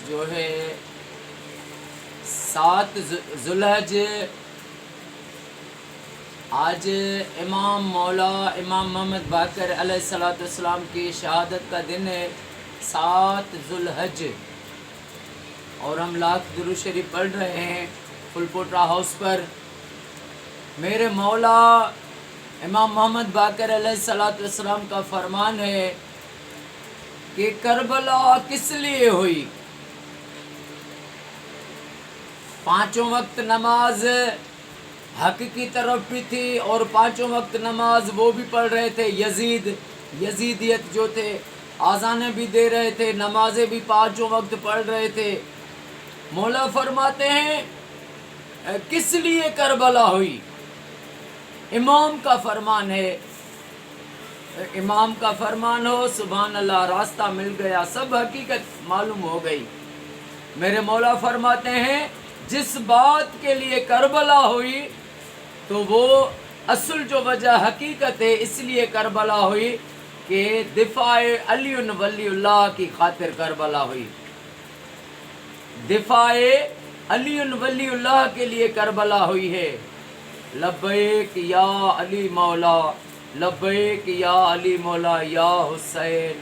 جو ہے 7 ذوالحج آج امام مولا امام محمد باقر علیہ السلام کی شہادت کا دن ہے، 7 ذوالحج، اور ہم لاکھ درود شریف پڑھ رہے ہیں فل پوٹرا ہاؤس پر۔ میرے مولا امام محمد باقر علیہ السلام کا فرمان ہے کہ کربلا کس لیے ہوئی؟ 5 وقت نماز حق کی طرف بھی تھی، اور 5 وقت نماز وہ بھی پڑھ رہے تھے یزیدیت جو تھے، آذانیں بھی دے رہے تھے، نمازیں بھی 5 وقت پڑھ رہے تھے۔ مولا فرماتے ہیں کس لیے کربلا ہوئی؟ امام کا فرمان ہے، امام کا فرمان ہو، سبحان اللہ، راستہ مل گیا، سب حقیقت معلوم ہو گئی۔ میرے مولا فرماتے ہیں جس بات کے لیے کربلا ہوئی تو وہ اصل جو وجہ حقیقت ہے، اس لیے کربلا ہوئی کہ دفاع علی ولی اللہ کی خاطر کربلا ہوئی، دفاع علی ولی اللہ کے لیے کربلا ہوئی ہے۔ لبیک یا علی مولا، لبیک یا علی مولا، یا حسین